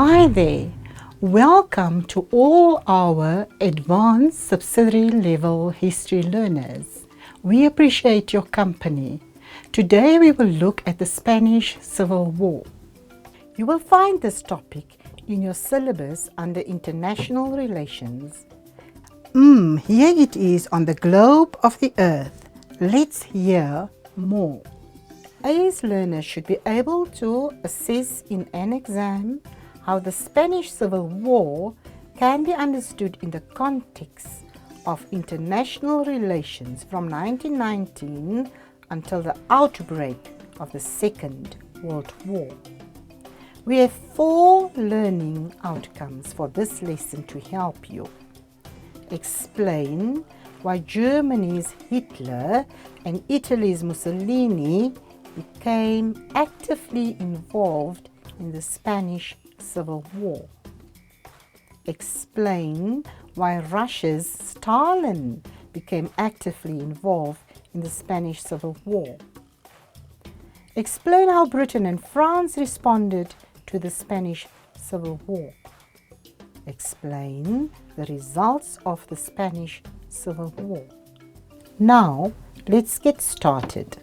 Hi there! Welcome to all our advanced subsidiary level history learners. We appreciate your company. Today we will look at the Spanish Civil War. You will find this topic in your syllabus under International Relations. Here it is on the globe of the earth. Let's hear more. AS learners should be able to assess in an exam how the Spanish Civil War can be understood in the context of international relations from 1919 until the outbreak of the Second World War. We have 4 learning outcomes for this lesson to help you. Explain why Germany's Hitler and Italy's Mussolini became actively involved in the Spanish Civil War. Explain why Russia's Stalin became actively involved in the Spanish Civil War. Explain how Britain and France responded to the Spanish Civil War. Explain the results of the Spanish Civil War. Now, let's get started.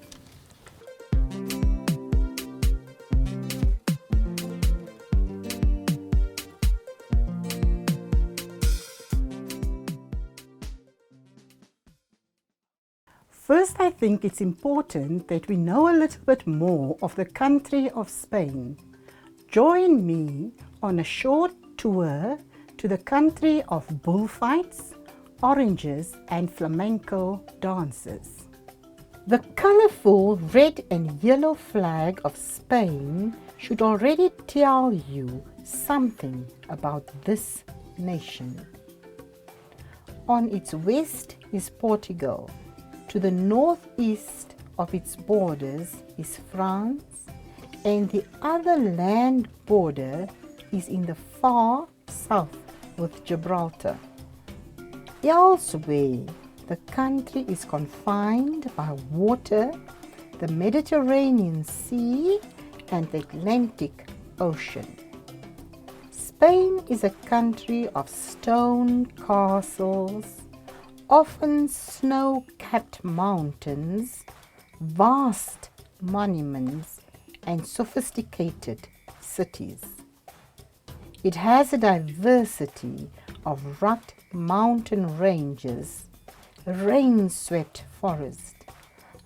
First, I think it's important that we know a little bit more of the country of Spain. Join me on a short tour to the country of bullfights, oranges, and flamenco dances. The colorful red and yellow flag of Spain should already tell you something about this nation. On its west is Portugal. To the northeast of its borders is France, and the other land border is in the far south with Gibraltar. Elsewhere, the country is confined by water, the Mediterranean Sea and the Atlantic Ocean. Spain is a country of stone castles, often snow-capped mountains, vast monuments, and sophisticated cities. It has a diversity of rugged mountain ranges, rain-swept forests,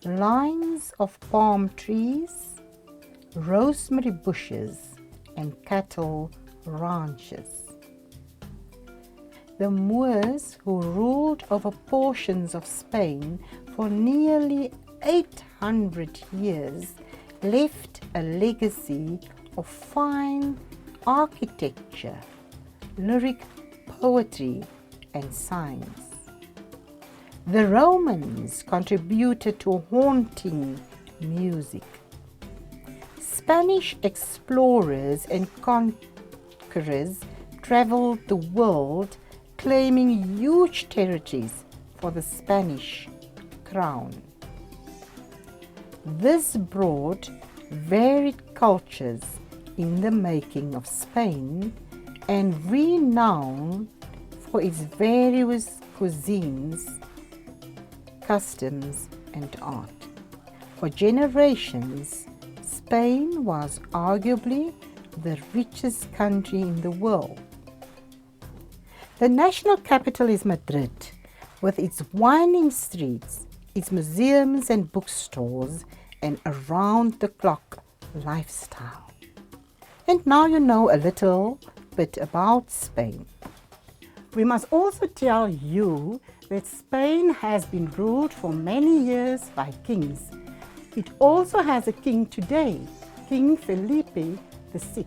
lines of palm trees, rosemary bushes, and cattle ranches. The Moors, who ruled over portions of Spain for nearly 800 years, left a legacy of fine architecture, lyric poetry, and science. The Romans contributed to haunting music. Spanish explorers and conquerors traveled the world, claiming huge territories for the Spanish crown. This brought varied cultures in the making of Spain and renowned for its various cuisines, customs, and art. For generations, Spain was arguably the richest country in the world. The national capital is Madrid, with its winding streets, its museums and bookstores, and around-the-clock lifestyle. And now you know a little bit about Spain. We must also tell you that Spain has been ruled for many years by kings. It also has a king today, King Felipe VI.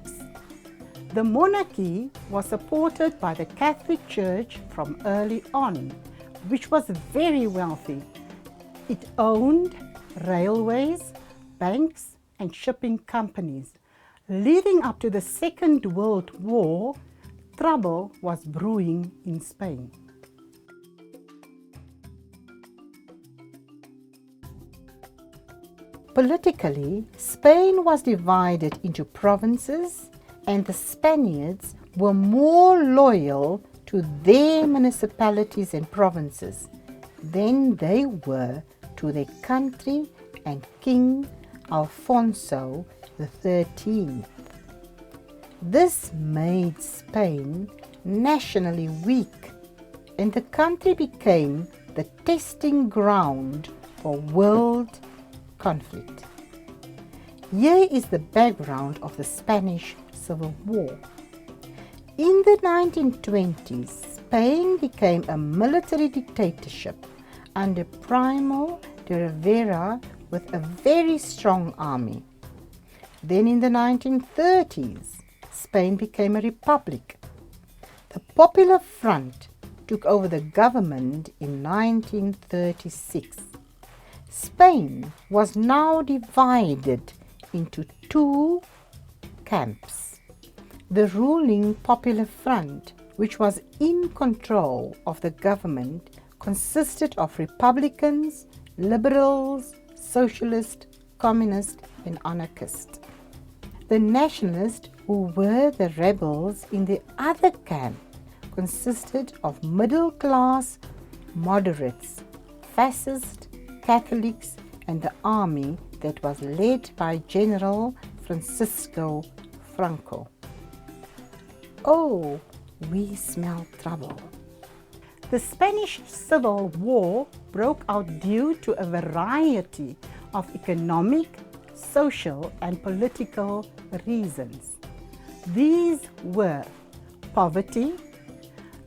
The monarchy was supported by the Catholic Church from early on, which was very wealthy. It owned railways, banks, and shipping companies. Leading up to the Second World War, trouble was brewing in Spain. Politically, Spain was divided into provinces and the Spaniards were more loyal to their municipalities and provinces than they were to their country and King Alfonso XIII. This made Spain nationally weak, and the country became the testing ground for world conflict. Here is the background of the Spanish Civil War. In the 1920s, Spain became a military dictatorship under Primo de Rivera with a very strong army. Then in the 1930s, Spain became a republic. The Popular Front took over the government in 1936. Spain was now divided into two camps. The ruling Popular Front, which was in control of the government, consisted of Republicans, Liberals, Socialists, Communists, and Anarchists. The Nationalists, who were the rebels in the other camp, consisted of middle-class moderates, fascists, Catholics, and the army that was led by General Francisco Franco. Oh, we smell trouble. The Spanish Civil War broke out due to a variety of economic, social, and political reasons. These were poverty,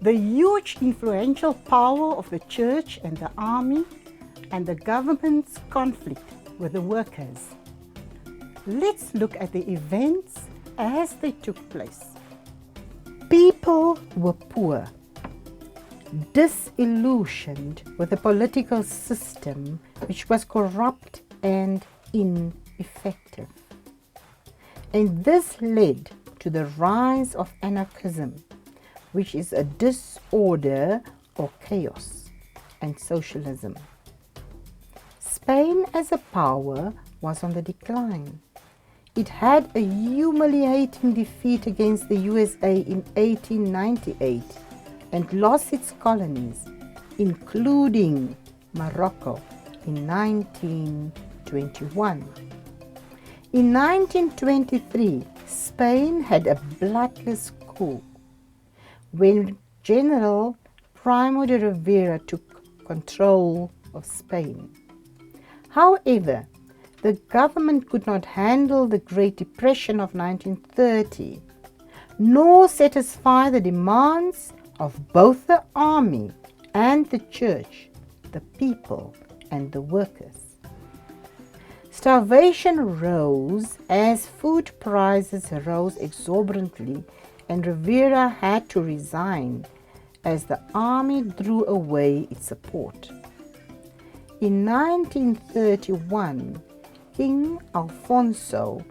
the huge influential power of the church and the army, and the government's conflict with the workers. Let's look at the events as they took place. People were poor, disillusioned with the political system which was corrupt and ineffective. And this led to the rise of anarchism, which is a disorder or chaos, and socialism. Spain as a power was on the decline. It had a humiliating defeat against the USA in 1898 and lost its colonies, including Morocco, in 1921. In 1923, Spain had a bloodless coup when General Primo de Rivera took control of Spain. However, the government could not handle the Great Depression of 1930, nor satisfy the demands of both the army and the church, the people and the workers. Starvation rose as food prices rose exorbitantly, and Rivera had to resign as the army drew away its support. In 1931, King Alfonso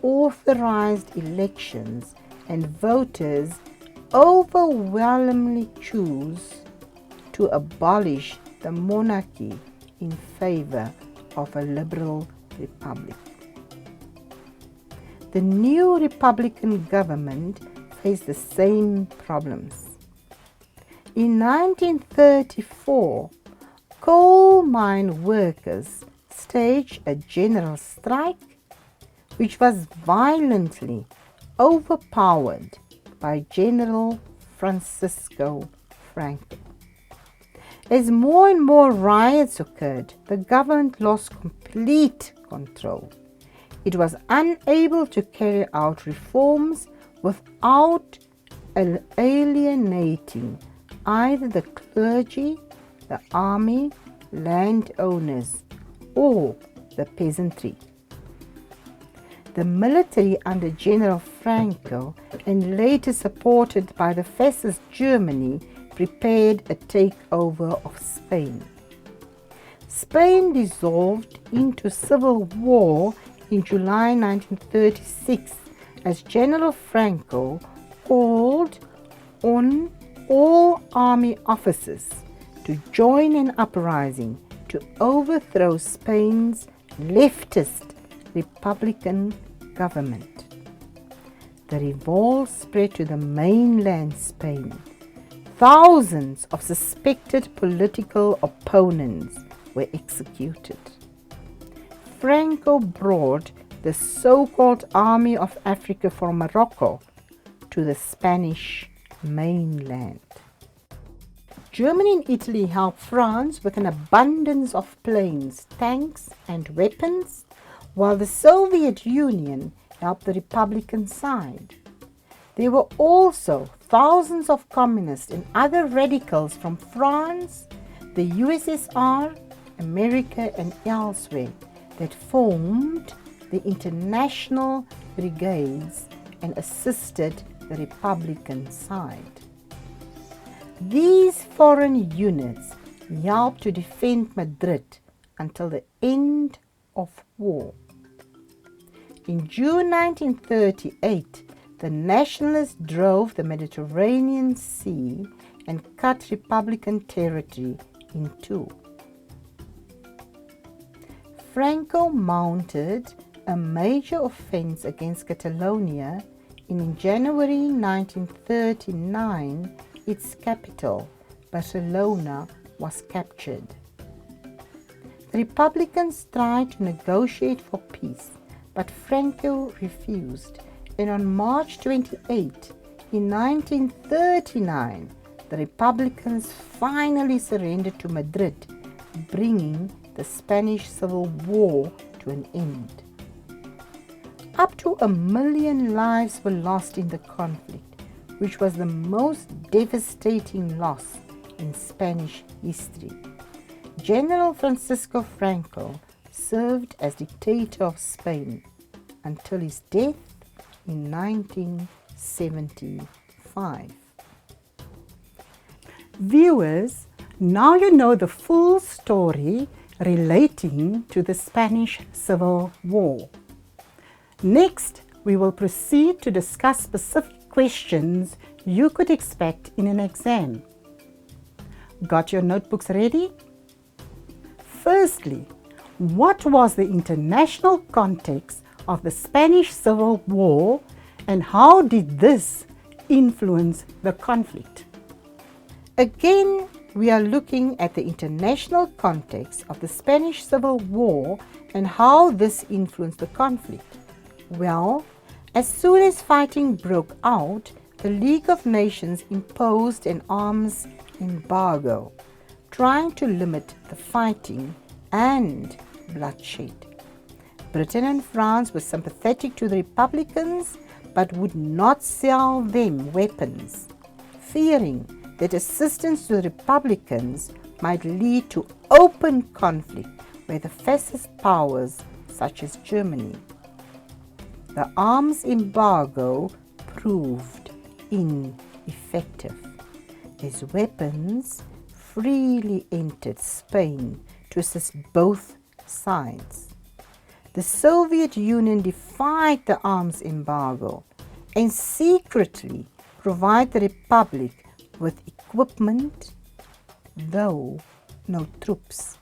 authorized elections, and voters overwhelmingly chose to abolish the monarchy in favor of a liberal republic. The new Republican government faced the same problems. In 1934, coal mine workers staged a general strike, which was violently overpowered by General Francisco Franco. As more and more riots occurred, the government lost complete control. It was unable to carry out reforms without alienating either the clergy, the army, landowners, or the peasantry. The military under General Franco, and later supported by the fascist Germany, prepared a takeover of Spain. Spain dissolved into civil war in July 1936 as General Franco called on all army officers to join an uprising to overthrow Spain's leftist Republican government. the revolt spread to the mainland Spain. Thousands of suspected political opponents were executed. Franco brought the so-called Army of Africa from Morocco to the Spanish mainland. Germany and Italy helped France with an abundance of planes, tanks, and weapons, while the Soviet Union helped the Republican side. There were also thousands of communists and other radicals from France, the USSR, America, and elsewhere that formed the international brigades and assisted the Republican side. These foreign units helped to defend Madrid until the end of war. In June 1938, the nationalists drove the Mediterranean Sea and cut Republican territory in two. Franco mounted a major offense against Catalonia and in January 1939, its capital, Barcelona, was captured. The Republicans tried to negotiate for peace, but Franco refused, and on March 28, in 1939, the Republicans finally surrendered to Madrid, bringing the Spanish Civil War to an end. Up to 1 million lives were lost in the conflict, which was the most devastating loss in Spanish history. General Francisco Franco served as dictator of Spain until his death in 1975. Viewers, now you know the full story relating to the Spanish Civil War. Next, we will proceed to discuss specific questions you could expect in an exam. Got your notebooks ready? Firstly, what was the international context of the Spanish Civil War and how did this influence the conflict? Again, we are looking at the international context of the Spanish Civil War and how this influenced the conflict. Well, as soon as fighting broke out, the League of Nations imposed an arms embargo, trying to limit the fighting and bloodshed. Britain and France were sympathetic to the Republicans but would not sell them weapons, fearing that assistance to the Republicans might lead to open conflict with the fascist powers such as Germany. The arms embargo proved ineffective, as weapons freely entered Spain to assist both sides. The Soviet Union defied the arms embargo and secretly provided the Republic with equipment, though no troops.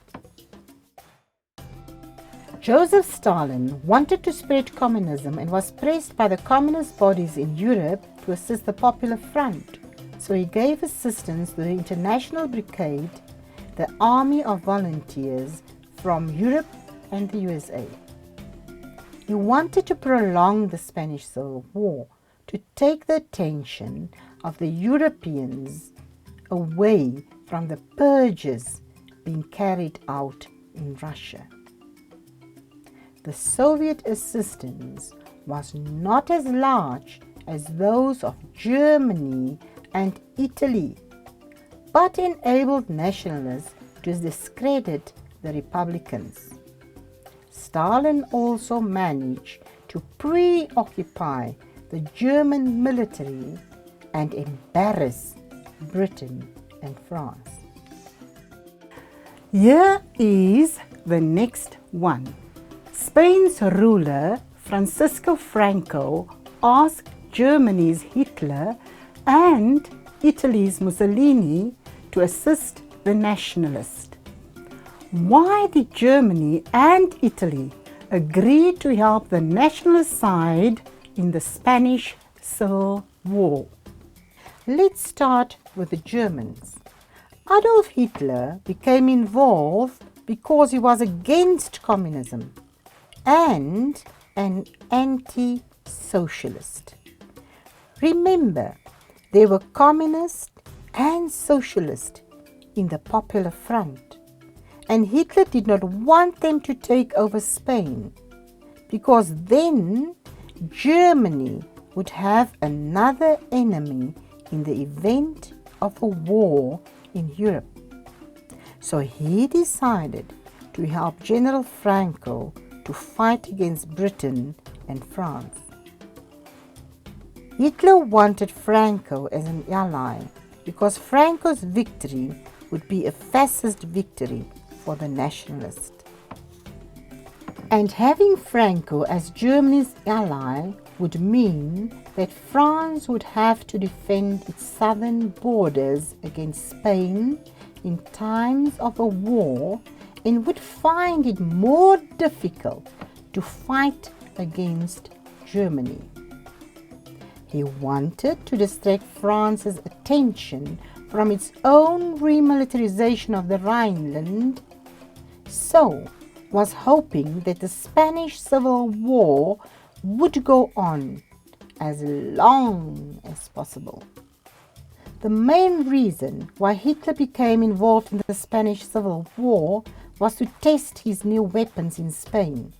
Joseph Stalin wanted to spread communism and was pressed by the communist bodies in Europe to assist the Popular Front, so he gave assistance to the International Brigade, the Army of Volunteers from Europe and the USA. He wanted to prolong the Spanish Civil War, to take the attention of the Europeans away from the purges being carried out in Russia. The Soviet assistance was not as large as those of Germany and Italy, but enabled nationalists to discredit the Republicans. Stalin also managed to preoccupy the German military and embarrass Britain and France. Here is the next one. Spain's ruler Francisco Franco asked Germany's Hitler and Italy's Mussolini to assist the nationalists. Why did Germany and Italy agree to help the nationalist side in the Spanish Civil War. Let's start with the Germans. Adolf Hitler became involved because he was against communism and an anti-socialist. Remember, there were communists and socialists in the Popular Front, and Hitler did not want them to take over Spain, because then Germany would have another enemy in the event of a war in Europe. So he decided to help General Franco to fight against Britain and France. Hitler wanted Franco as an ally because Franco's victory would be a fascist victory for the nationalists. And having Franco as Germany's ally would mean that France would have to defend its southern borders against Spain in times of a war and would find it more difficult to fight against Germany. He wanted to distract France's attention from its own remilitarization of the Rhineland, so was hoping that the Spanish Civil War would go on as long as possible. The main reason why Hitler became involved in the Spanish Civil War was to test his new weapons in Spain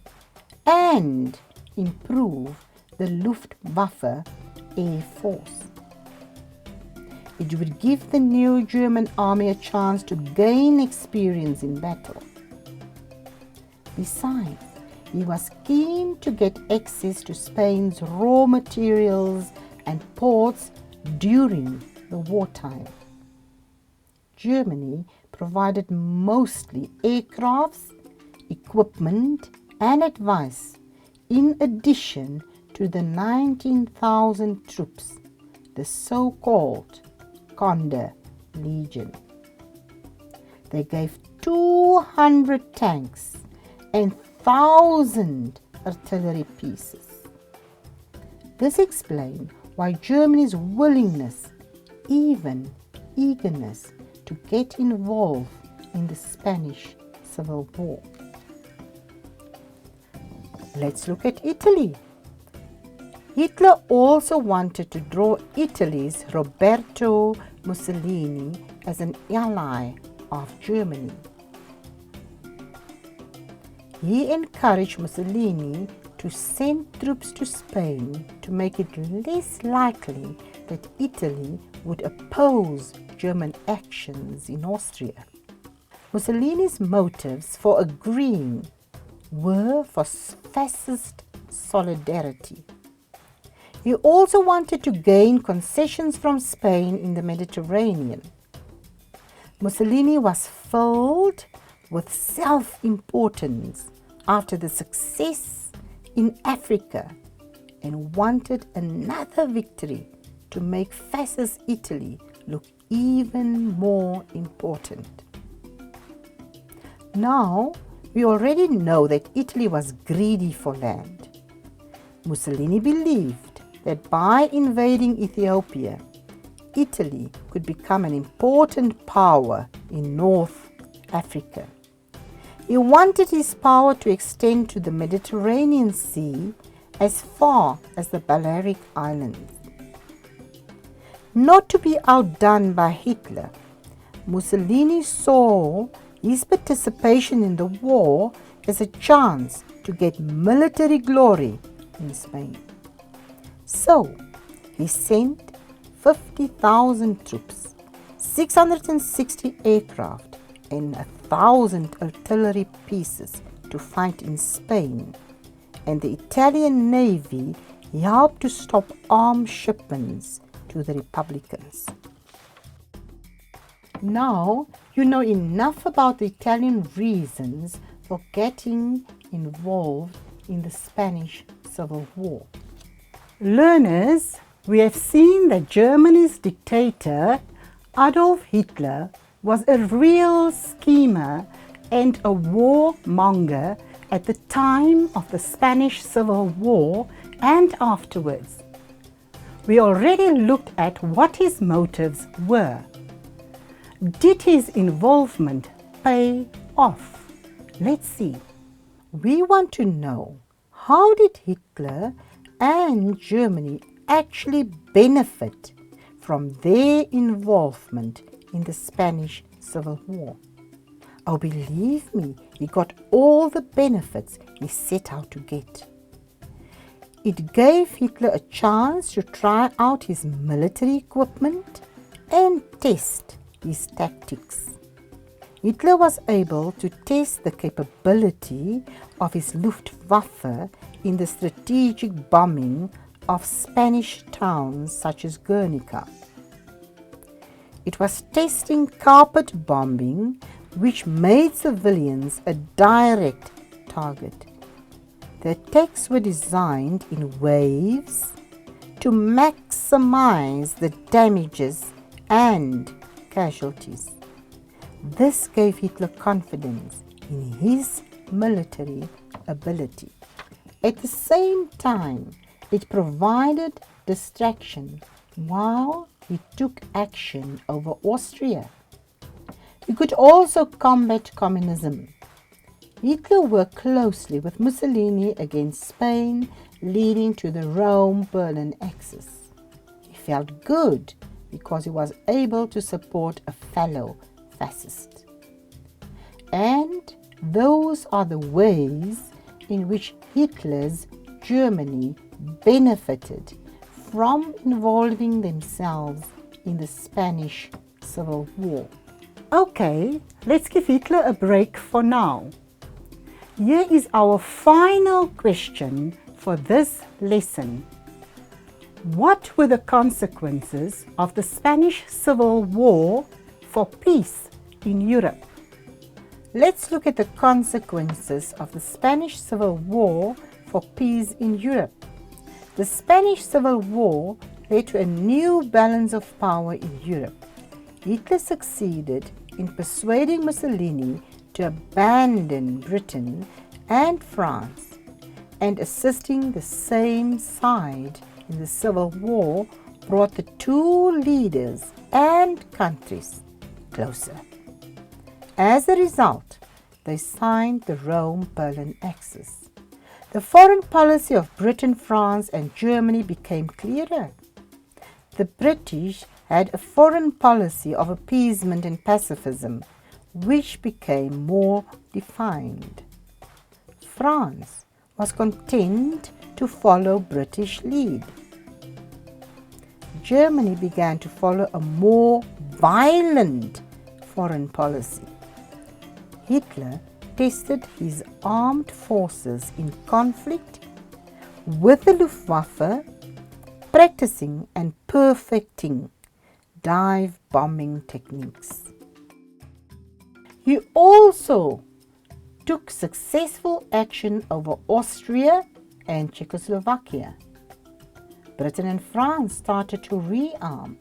and improve the Luftwaffe Air Force. It would give the new German army a chance to gain experience in battle. Besides, he was keen to get access to Spain's raw materials and ports during the wartime. Germany provided mostly aircrafts, equipment, and advice, in addition to the 19,000 troops, the so-called Conde Legion. They gave 200 tanks and 1,000 artillery pieces. This explains why Germany's willingness, even eagerness, to get involved in the Spanish Civil War. Let's look at Italy. Hitler also wanted to draw Italy's Roberto Mussolini as an ally of Germany. He encouraged Mussolini to send troops to Spain to make it less likely that Italy would oppose German actions in Austria. Mussolini's motives for agreeing were for fascist solidarity. He also wanted to gain concessions from Spain in the Mediterranean. Mussolini was filled with self-importance after the success in Africa and wanted another victory to make fascist Italy look even more important. Now, we already know that Italy was greedy for land. Mussolini believed that by invading Ethiopia, Italy could become an important power in North Africa. He wanted his power to extend to the Mediterranean Sea as far as the Balearic Islands. Not to be outdone by Hitler, Mussolini saw his participation in the war as a chance to get military glory in Spain. So, he sent 50,000 troops, 660 aircraft, and 1,000 artillery pieces to fight in Spain, and the Italian Navy helped to stop arms shipments to the Republicans. Now you know enough about the Italian reasons for getting involved in the Spanish Civil War. Learners, we have seen that Germany's dictator Adolf Hitler was a real schemer and a warmonger at the time of the Spanish Civil War and afterwards. we already looked at what his motives were. Did his involvement pay off? Let's see. We want to know, how did Hitler and Germany actually benefit from their involvement in the Spanish Civil War? Oh, believe me, he got all the benefits he set out to get. It gave Hitler a chance to try out his military equipment and test his tactics. Hitler was able to test the capability of his Luftwaffe in the strategic bombing of Spanish towns such as Guernica. It was testing carpet bombing, which made civilians a direct target. The attacks were designed in waves to maximize the damages and casualties. This gave Hitler confidence in his military ability. At the same time, it provided distraction while he took action over Austria. He could also combat communism. Hitler worked closely with Mussolini against Spain, leading to the Rome-Berlin Axis. He felt good because he was able to support a fellow fascist. And those are the ways in which Hitler's Germany benefited from involving themselves in the Spanish Civil War. Okay, let's give Hitler a break for now. Here is our final question for this lesson. What were the consequences of the Spanish Civil War for peace in Europe? Let's look at the consequences of the Spanish Civil War for peace in Europe. The Spanish Civil War led to a new balance of power in Europe. Hitler succeeded in persuading Mussolini to abandon Britain and France, and assisting the same side in the Civil War brought the two leaders and countries closer. As a result, they signed the Rome-Berlin Axis. The foreign policy of Britain, France, and Germany became clearer. The British had a foreign policy of appeasement and pacifism, which became more defined. France was content to follow British lead. Germany began to follow a more violent foreign policy. Hitler tested his armed forces in conflict with the Luftwaffe, practicing and perfecting dive bombing techniques. He also took successful action over Austria and Czechoslovakia. Britain and France started to rearm.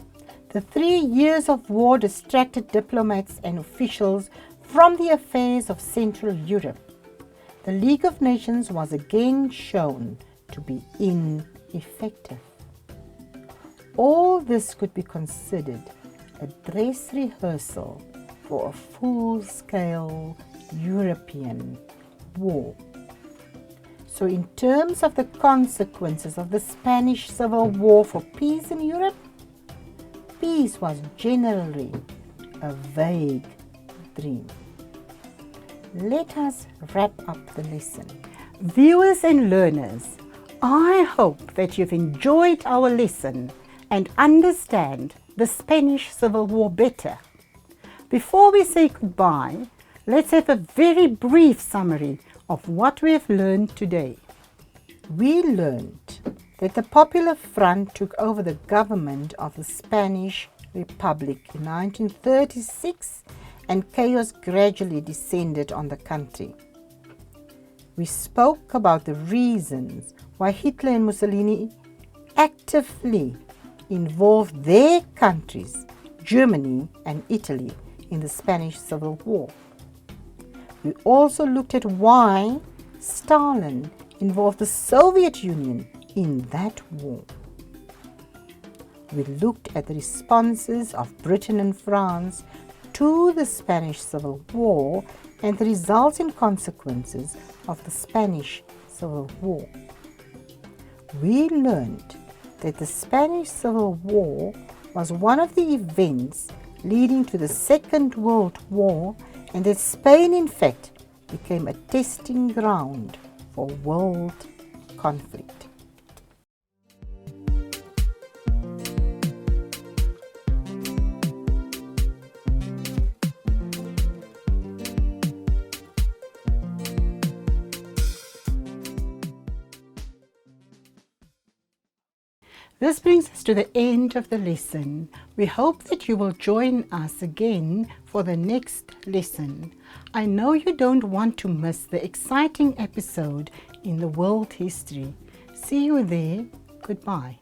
The 3 years of war distracted diplomats and officials from the affairs of Central Europe. The League of Nations was again shown to be ineffective. All this could be considered a dress rehearsal for a full-scale European war. So in terms of the consequences of the Spanish Civil War for peace in Europe, peace was generally a vague dream. Let us wrap up the lesson. Viewers and learners, I hope that you've enjoyed our lesson and understand the Spanish Civil War better. Before we say goodbye, let's have a very brief summary of what we have learned today. We learned that the Popular Front took over the government of the Spanish Republic in 1936 and chaos gradually descended on the country. We spoke about the reasons why Hitler and Mussolini actively involved their countries, Germany and Italy, in the Spanish Civil War. We also looked at why Stalin involved the Soviet Union in that war. we looked at the responses of Britain and France to the Spanish Civil War and the resulting consequences of the Spanish Civil War. We learned that the Spanish Civil War was one of the events leading to the Second World War, and that Spain, in fact, became a testing ground for world conflict. This brings us to the end of the lesson. We hope that you will join us again for the next lesson. I know you don't want to miss the exciting episode in the world history. See you there. Goodbye.